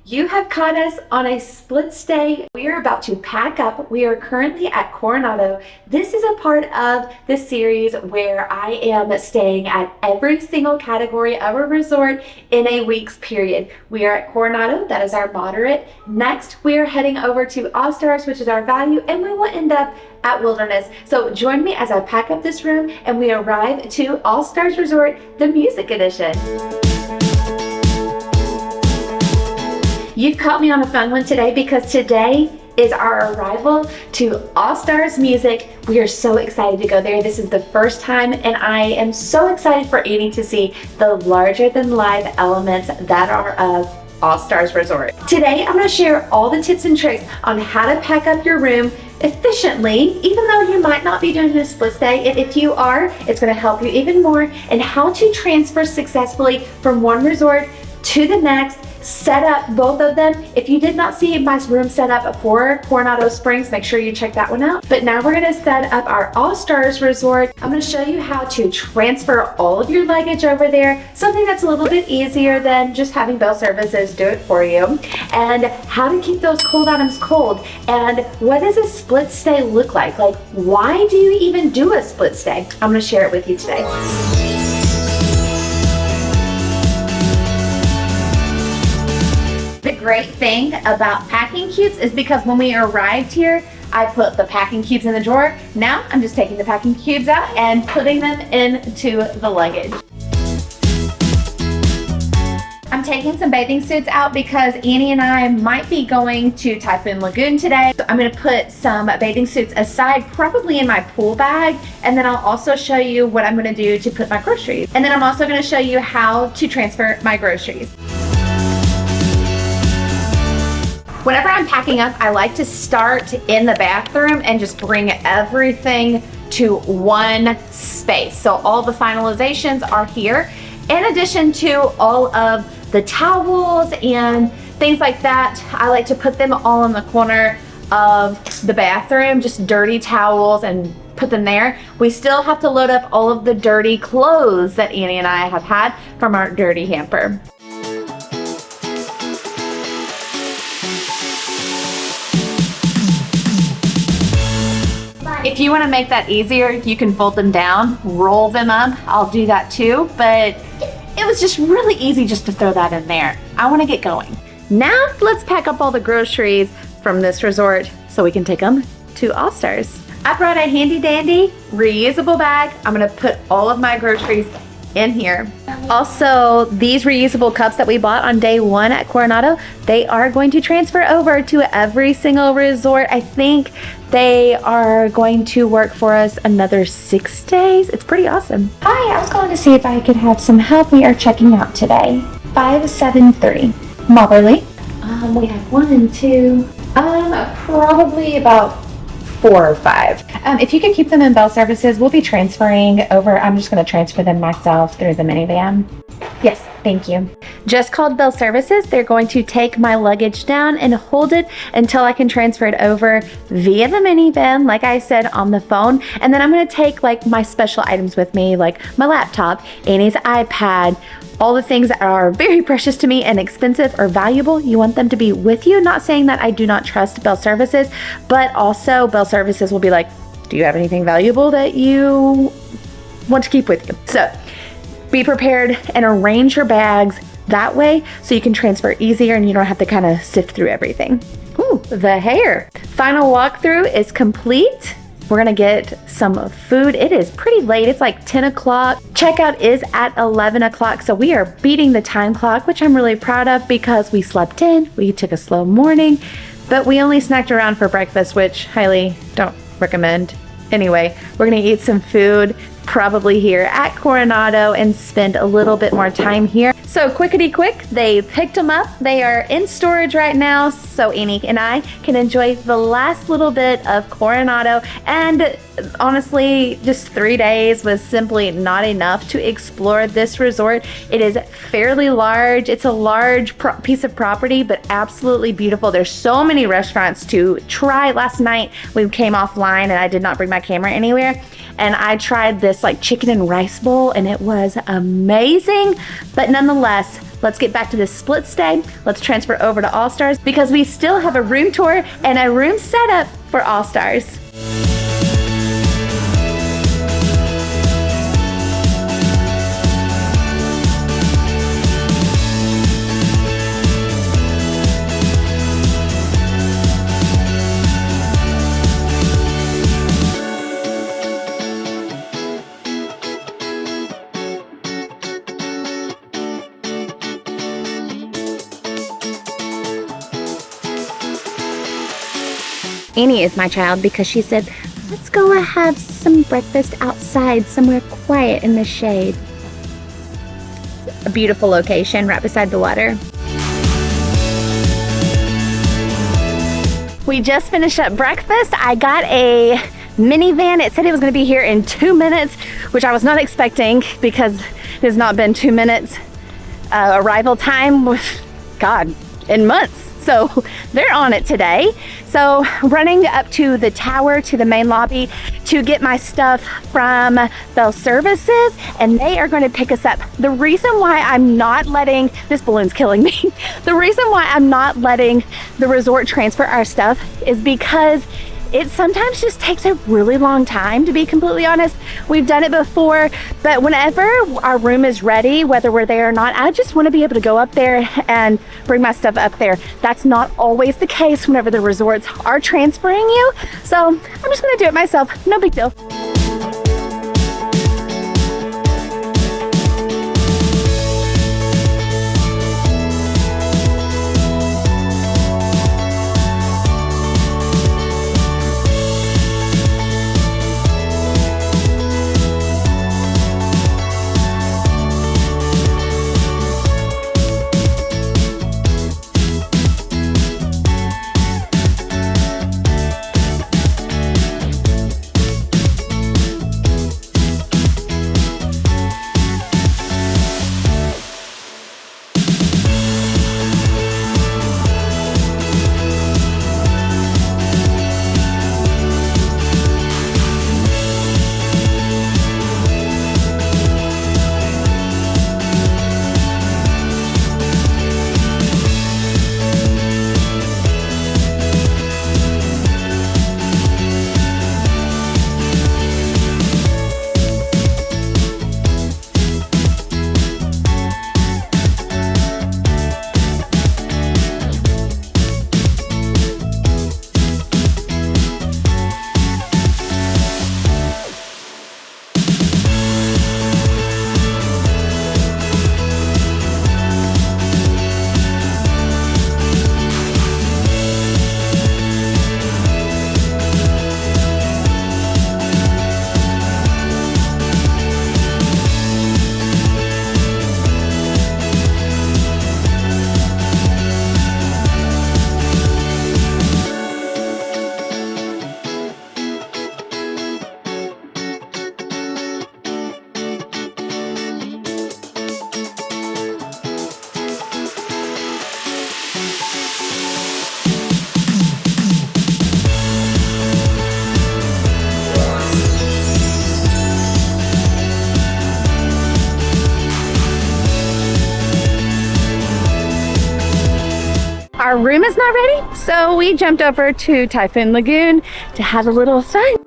You have caught us on a split stay. We are about to pack up. We are currently at Coronado. This is a part of the series where I am staying at every single category of a resort in a week's period. We are at Coronado, that is our moderate. Next, we are heading over to All Stars, which is our value, and we will end up at Wilderness. So join me as I pack up this room and we arrive to All Stars Resort, the Music Edition. You've caught me on a fun one today because today is our arrival to All Stars Music. We are so excited to go there. This is the first time and I am so excited for Annie to see the larger than life elements that are of All Stars Resort. Today I'm going to share all the tips and tricks on how to pack up your room efficiently, even though you might not be doing a split stay. And if you are, it's going to help you even more, and how to transfer successfully from one resort to the next. Set up both of them. If you did not see my room set up for Coronado Springs, make sure you check that one out. But now we're going to set up our All Stars Resort. I'm going to show you how to transfer all of your luggage over there, something that's a little bit easier than just having Bell Services do it for you, and how to keep those cold items cold, and what does a split stay look like? Like, why do you even do a split stay? I'm going to share it with you today. The great thing about packing cubes is because when we arrived here, I put the packing cubes in the drawer. Now I'm just taking the packing cubes out and putting them into the luggage. I'm taking some bathing suits out because Annie and I might be going to Typhoon Lagoon today. So I'm going to put some bathing suits aside, probably in my pool bag, and then I'll also show you what I'm going to do to put my groceries. And then I'm also going to show you how to transfer my groceries. Whenever I'm packing up, I like to start in the bathroom and just bring everything to one space. So all the finalizations are here, in addition to all of the towels and things like that. I like to put them all in the corner of the bathroom, just dirty towels, and put them there. We still have to load up all of the dirty clothes that Annie and I have had from our dirty hamper. If you want to make that easier, you can fold them down, roll them up. I'll do that too, but it was just really easy just to throw that in there. I want to get going. Now let's pack up all the groceries from this resort so we can take them to All Stars. I brought a handy dandy reusable bag. I'm going to put all of my groceries in here. Also, these reusable cups that we bought on day one at Coronado, they are going to transfer over to every single resort. I think they are going to work for us another 6 days. It's pretty awesome. Hi, I was calling to see if I could have some help. We are checking out today. 573 Moberly. We have 1, 2, probably about 4 or 5. If you could keep them in Bell Services, we'll be transferring over. I'm just going to transfer them myself through the minivan. Yes, thank you. Just called Bell Services. They're going to take my luggage down and hold it until I can transfer it over via the minivan, like I said on the phone. And then I'm going to take like my special items with me, like my laptop, Annie's iPad, all the things that are very precious to me and expensive or valuable. You want them to be with you. Not saying that I do not trust Bell Services, but also Bell Services will be like, do you have anything valuable that you want to keep with you? So be prepared and arrange your bags that way so you can transfer easier and you don't have to kind of sift through everything. Ooh, the hair. Final walkthrough is complete. We're gonna get some food. It is pretty late. It's like 10 o'clock. Checkout is at 11 o'clock. So we are beating the time clock, which I'm really proud of because we slept in. We took a slow morning, but we only snacked around for breakfast, which highly don't recommend. Anyway, we're gonna eat some food, probably here at Coronado, and spend a little bit more time here. So quickity quick, they picked them up. They are in storage right now, so Annie and I can enjoy the last little bit of Coronado. And honestly, just 3 days was simply not enough to explore this resort. It is fairly large. It's a large piece of property, but absolutely beautiful. There's so many restaurants to try. Last night we came offline and I did not bring my camera anywhere, and I tried this like chicken and rice bowl and it was amazing. But nonetheless, let's get back to this split stay. Let's transfer over to All Stars because we still have a room tour and a room setup for All Stars. Annie is my child because she said, let's go have some breakfast outside somewhere quiet in the shade. It's a beautiful location right beside the water. We just finished up breakfast. I got a minivan. It said it was going to be here in 2 minutes, which I was not expecting because it has not been 2 minutes arrival time with, God, in months. So they're on it today. So running up to the tower, to the main lobby to get my stuff from Bell Services, and they are going to pick us up. The reason why I'm not letting, this balloon's killing me. The reason why I'm not letting the resort transfer our stuff is because it sometimes just takes a really long time, to be completely honest. We've done it before, but whenever our room is ready, whether we're there or not, I just want to be able to go up there and bring my stuff up there. That's not always the case whenever the resorts are transferring you. So I'm just gonna do it myself, no big deal. Our room is not ready, so we jumped over to Typhoon Lagoon to have a little fun.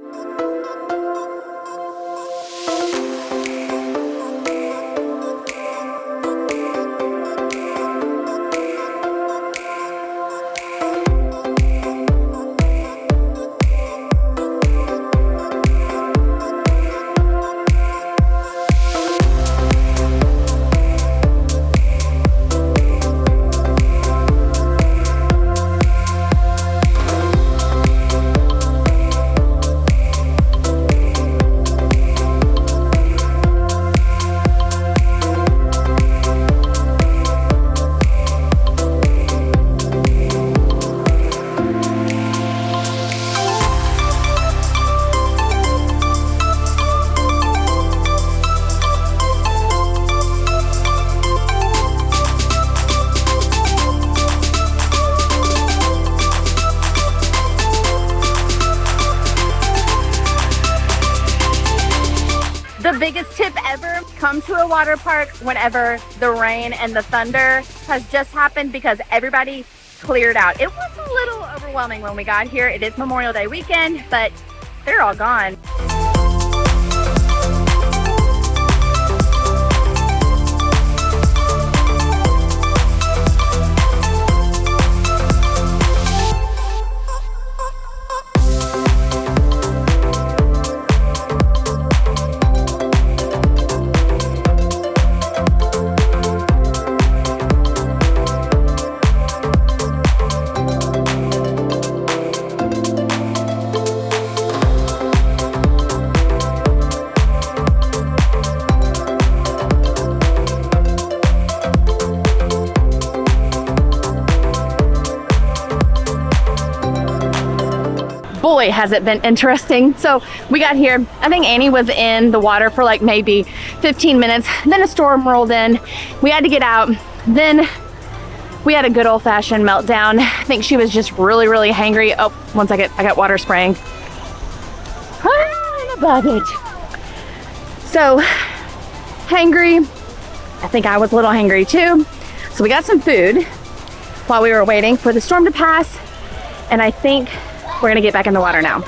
come to a water park whenever the rain and the thunder has just happened because everybody cleared out. It was a little overwhelming when we got here. It is Memorial Day weekend, but they're all gone. Boy, has it been interesting. So we got here, I think Annie was in the water for like maybe 15 minutes. Then a storm rolled in. We had to get out. Then we had a good old-fashioned meltdown. I think she was just really, really hangry. Oh, one second, I got water spraying. I love it. So, hangry. I think I was a little hangry too. So we got some food while we were waiting for the storm to pass. And I think we're gonna get back in the water now.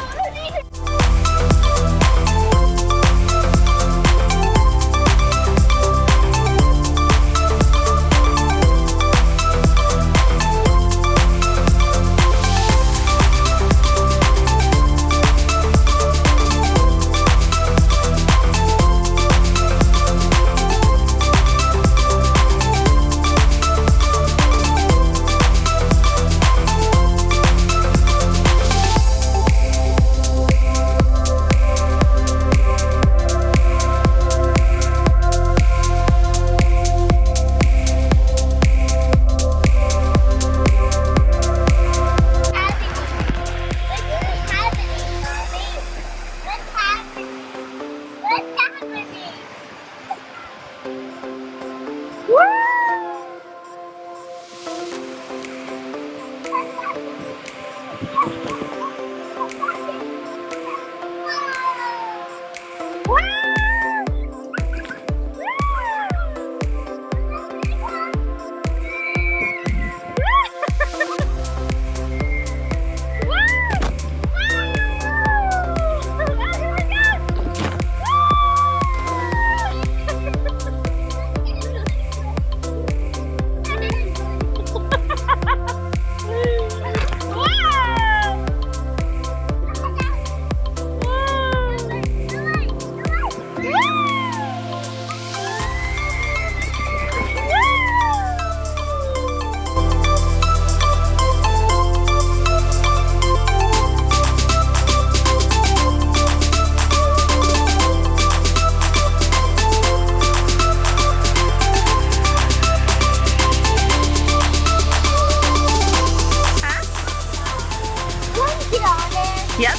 Yep.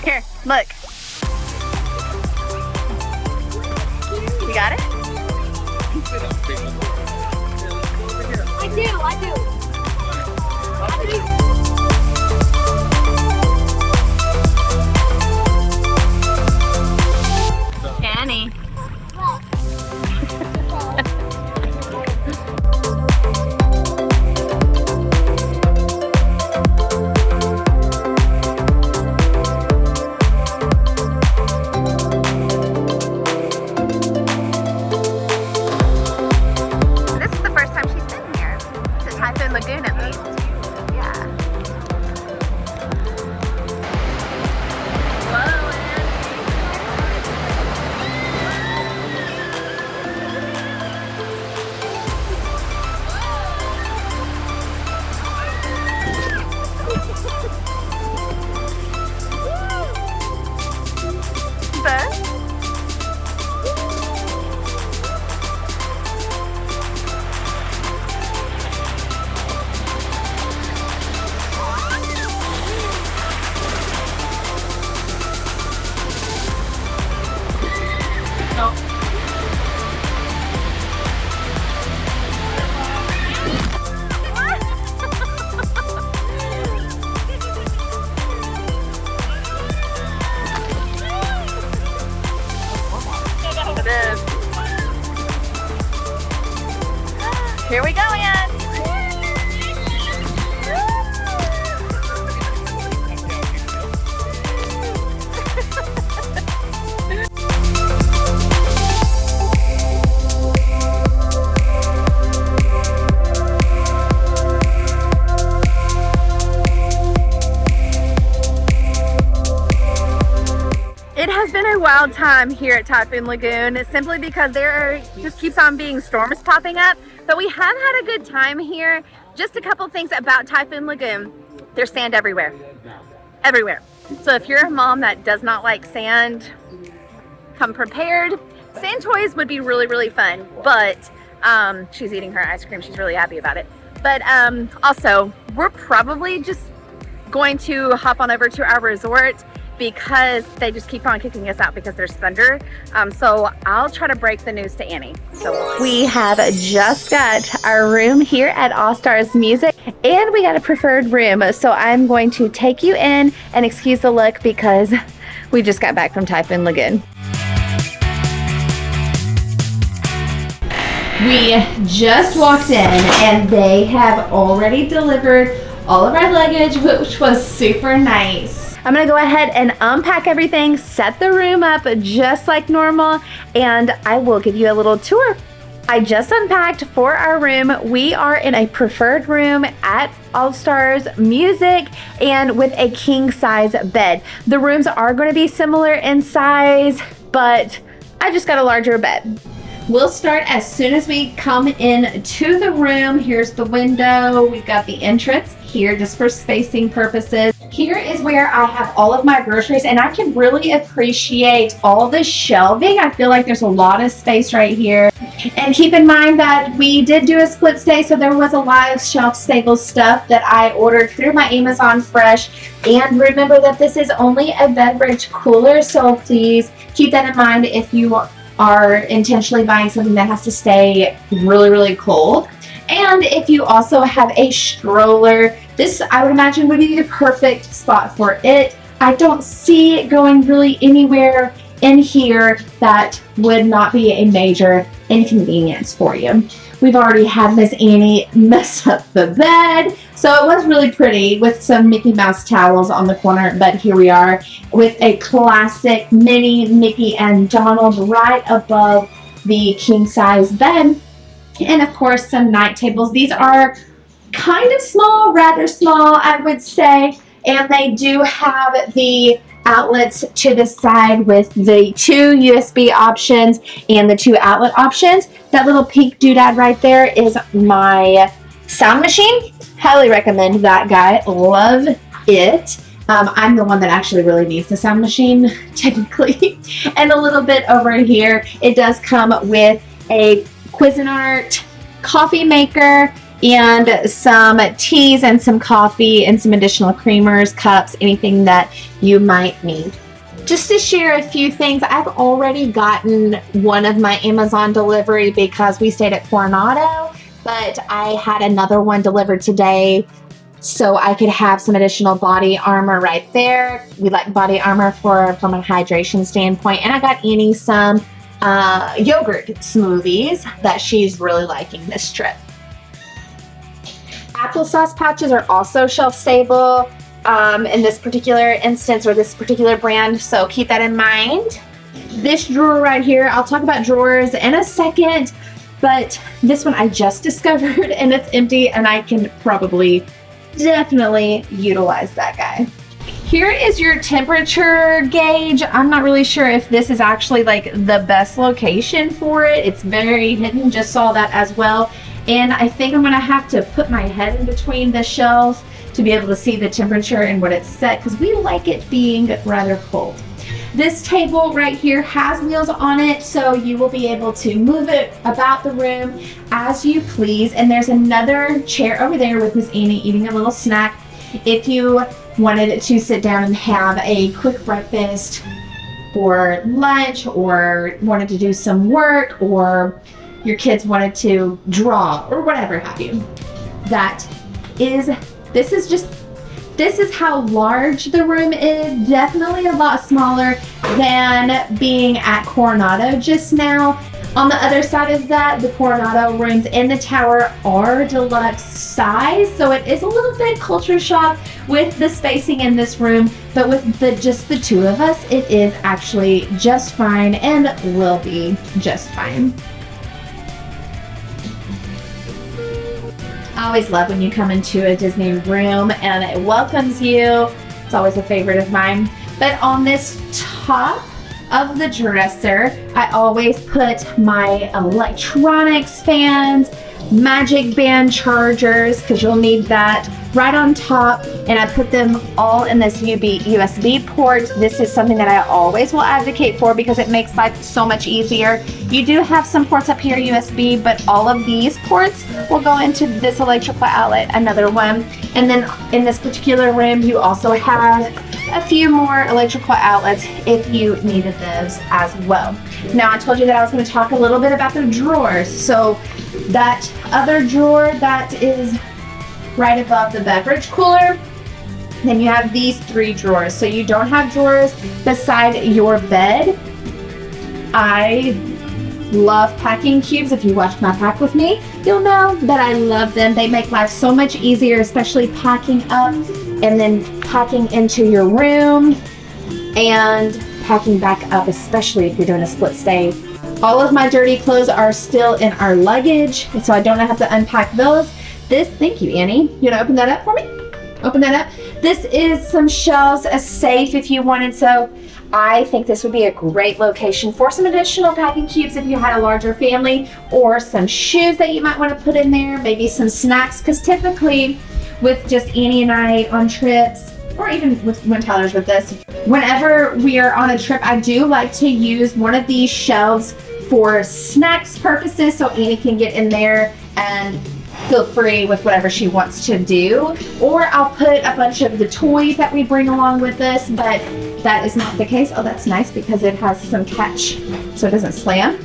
Here, look. You got it? I do. Fanny. wild time here at Typhoon Lagoon, simply because there just keeps on being storms popping up. But we have had a good time here. Just a couple things about Typhoon Lagoon. There's sand everywhere. Everywhere. So if you're a mom that does not like sand, come prepared. Sand toys would be really, really fun, but she's eating her ice cream. She's really happy about it. But also, we're probably just going to hop on over to our resort because they just keep on kicking us out because there's thunder. So I'll try to break the news to Annie. So we have just got our room here at All Stars Music, and we got a preferred room. So I'm going to take you in, and excuse the look because we just got back from Typhoon Lagoon. We just walked in and they have already delivered all of our luggage, which was super nice. I'm gonna go ahead and unpack everything, set the room up just like normal, and I will give you a little tour. I just unpacked for our room. We are in a preferred room at All Stars Music and with a king size bed. The rooms are gonna be similar in size, but I just got a larger bed. We'll start as soon as we come in to the room. Here's the window. We've got the entrance here just for spacing purposes. Here is where I have all of my groceries, and I can really appreciate all the shelving. I feel like there's a lot of space right here. And keep in mind that we did do a split stay, so there was a lot of shelf-stable stuff that I ordered through my Amazon Fresh. And remember that this is only a beverage cooler, so please keep that in mind if you are intentionally buying something that has to stay really, really cold. And if you also have a stroller, this I would imagine would be the perfect spot for it. I don't see it going really anywhere in here that would not be a major inconvenience for you. We've already had Miss Annie mess up the bed, so it was really pretty with some Mickey Mouse towels on the corner, but here we are with a classic mini Mickey and Donald right above the king size bed. And of course some night tables. These are kind of small, rather small I would say, and they do have the outlets to the side with the 2 USB options and the 2 outlet options. That little pink doodad right there is my sound machine. Highly recommend that guy. Love it. I'm the one that actually really needs the sound machine technically. And a little bit over here, it does come with a Cuisinart coffee maker and some teas and some coffee and some additional creamers, cups, anything that you might need. Just to share a few things, I've already gotten one of my Amazon delivery because we stayed at Coronado, but I had another one delivered today so I could have some additional body armor right there. We like body armor from a hydration standpoint, and I got Annie some yogurt smoothies that she's really liking this trip. Applesauce pouches are also shelf stable in this particular instance or this particular brand, so keep that in mind. This drawer right here, I'll talk about drawers in a second, but this one I just discovered and it's empty, and I can probably definitely utilize that guy. Here is your temperature gauge. I'm not really sure if this is actually like the best location for it. It's very hidden, just saw that as well. And I think I'm gonna have to put my head in between the shelves to be able to see the temperature and what it's set, because we like it being rather cold. This table right here has wheels on it, so you will be able to move it about the room as you please. And there's another chair over there with Miss Annie eating a little snack. If you wanted to sit down and have a quick breakfast or lunch, or wanted to do some work, or your kids wanted to draw or whatever have you. This is how large the room is. Definitely a lot smaller than being at Coronado just now. On the other side of that, the Coronado rooms in the tower are deluxe size, so it is a little bit culture shock with the spacing in this room, but with just the 2 of us, it is actually just fine and will be just fine. I always love when you come into a Disney room and it welcomes you. It's always a favorite of mine. But on this top of the dresser, I always put my electronics, fans, magic band chargers, because you'll need that, right on top, and I put them all in this USB port. This is something that I always will advocate for because it makes life so much easier. You do have some ports up here USB, but all of these ports will go into this electrical outlet, another one. And then in this particular room, you also have a few more electrical outlets if you needed those as well. Now, I told you that I was going to talk a little bit about the drawers. So that other drawer that is right above the beverage cooler, then you have these 3 drawers. So you don't have drawers beside your bed. I love packing cubes. If you watch my pack with me, you'll know that I love them. They make life so much easier, especially packing up and then packing into your room and packing back up, especially if you're doing a split stay. All of my dirty clothes are still in our luggage, so I don't have to unpack those. This, thank you, Annie. You wanna open that up for me? Open that up. This is some shelves, a safe if you wanted. So I think this would be a great location for some additional packing cubes if you had a larger family, or some shoes that you might want to put in there, maybe some snacks, because typically with just Annie and I on trips, or even with when Tyler's with us, whenever we are on a trip, I do like to use one of these shelves for snacks purposes, so Annie can get in there and feel free with whatever she wants to do. Or I'll put a bunch of the toys that we bring along with us, but that is not the case. Oh, that's nice because it has some catch so it doesn't slam.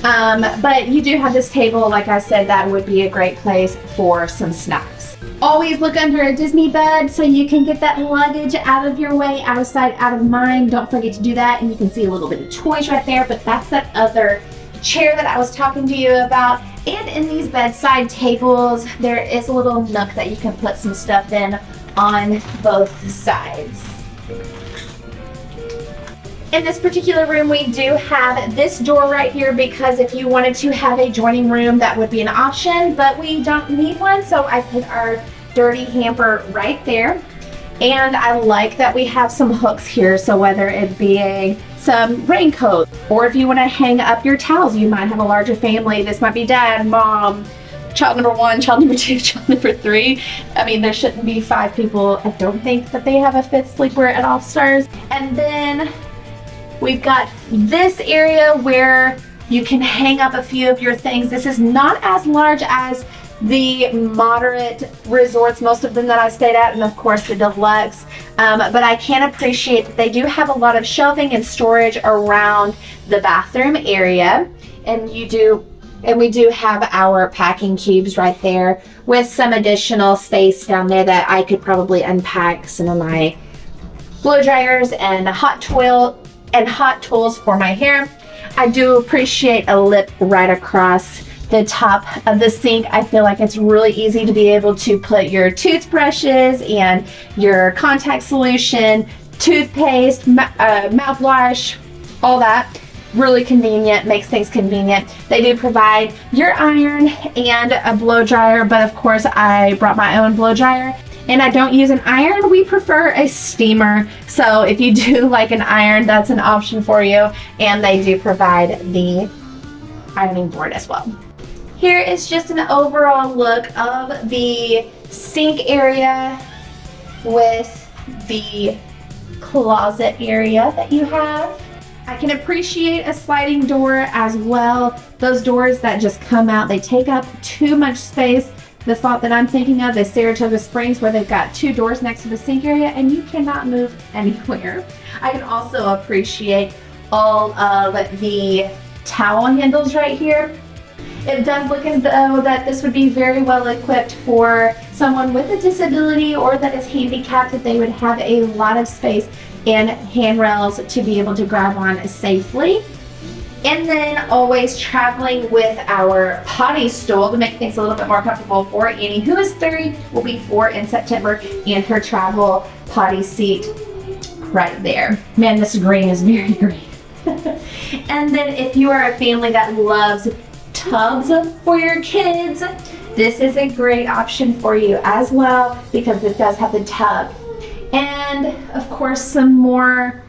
But you do have this table, like I said, that would be a great place for some snacks. Always look under a Disney bed so you can get that luggage out of your way, out of sight, out of mind. Don't forget to do that. And you can see a little bit of toys right there, but that's that other chair that I was talking to you about. And in these bedside tables, there is a little nook that you can put some stuff in on both sides. In this particular room, we do have this door right here because if you wanted to have a joining room, that would be an option, but we don't need one, so I put our dirty hamper right there. And I like that we have some hooks here, so whether it be some raincoat, or if you want to hang up your towels, you might have a larger family. This might be dad, mom, child number 1, child number 2, child number 3. I mean, there shouldn't be 5 people. I don't think that they have a 5th sleeper at All Stars. And then we've got this area where you can hang up a few of your things. This is not as large as the moderate resorts, most of them that I stayed at, and of course the deluxe. But I can appreciate that they do have a lot of shelving and storage around the bathroom area. And we do have our packing cubes right there with some additional space down there that I could probably unpack some of my blow dryers and hot tools for my hair. I do appreciate a lip right across the top of the sink. I feel like it's really easy to be able to put your toothbrushes and your contact solution, toothpaste, mouthwash, all that. Really convenient, makes things convenient. They do provide your iron and a blow dryer, but of course I brought my own blow dryer. And I don't use an iron, we prefer a steamer. So if you do like an iron, that's an option for you. And they do provide the ironing board as well. Here is just an overall look of the sink area with the closet area that you have. I can appreciate a sliding door as well. Those doors that just come out, they take up too much space. The thought that I'm thinking of is Coronado Springs, where they've got 2 doors next to the sink area and you cannot move anywhere. I can also appreciate all of the towel handles right here. It does look as though that this would be very well equipped for someone with a disability or that is handicapped, that they would have a lot of space and handrails to be able to grab on safely. And then always traveling with our potty stool to make things a little bit more comfortable for Annie, who is 3, will be 4 in September, and her travel potty seat right there. Man, this green is very green. And then if you are a family that loves tubs for your kids, this is a great option for you as well, because this does have the tub. And of course, some more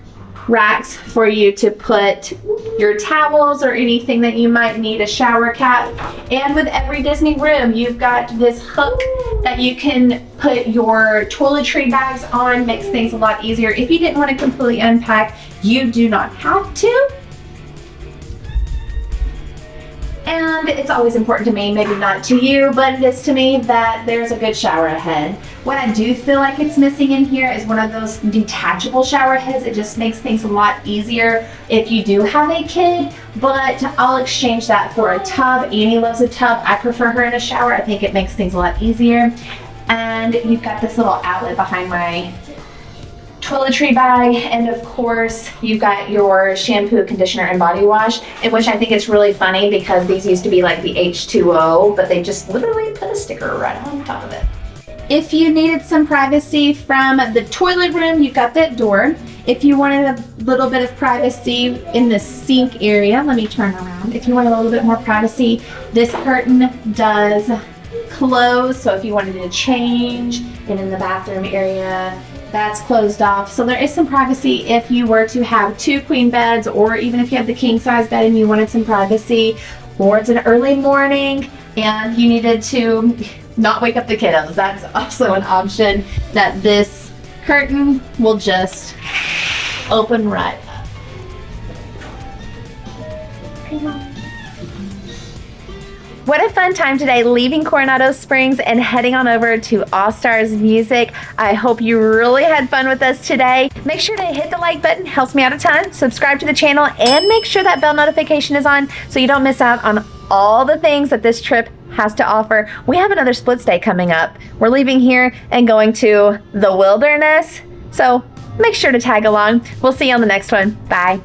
racks for you to put your towels or anything that you might need, a shower cap. And with every Disney room, you've got this hook that you can put your toiletry bags on. Makes things a lot easier. If you didn't want to completely unpack, you do not have to. And it's always important to me, maybe not to you, but it is to me, that there's a good shower head. What I do feel like it's missing in here is one of those detachable shower heads. It just makes things a lot easier if you do have a kid, but I'll exchange that for a tub. Annie loves a tub. I prefer her in a shower. I think it makes things a lot easier. And you've got this little outlet behind my toiletry bag, and of course you've got your shampoo, conditioner, and body wash, in which I think it's really funny because these used to be like the H2O, but they just literally put a sticker right on top of it. If you needed some privacy from the toilet room, you've got that door. If you wanted a little bit of privacy in the sink area, let me turn around. If you want a little bit more privacy, this curtain does close, so if you wanted to change, and in the bathroom area, that's closed off. So there is some privacy if you were to have 2 queen beds, or even if you have the king size bed and you wanted some privacy, or it's an early morning and you needed to not wake up the kiddos. That's also an option that this curtain will just open right up. What a fun time today, leaving Coronado Springs and heading on over to All Stars Music. I hope you really had fun with us today. Make sure to hit the like button, helps me out a ton. Subscribe to the channel and make sure that bell notification is on so you don't miss out on all the things that this trip has to offer. We have another split stay coming up. We're leaving here and going to the wilderness, so make sure to tag along. We'll see you on the next one. Bye.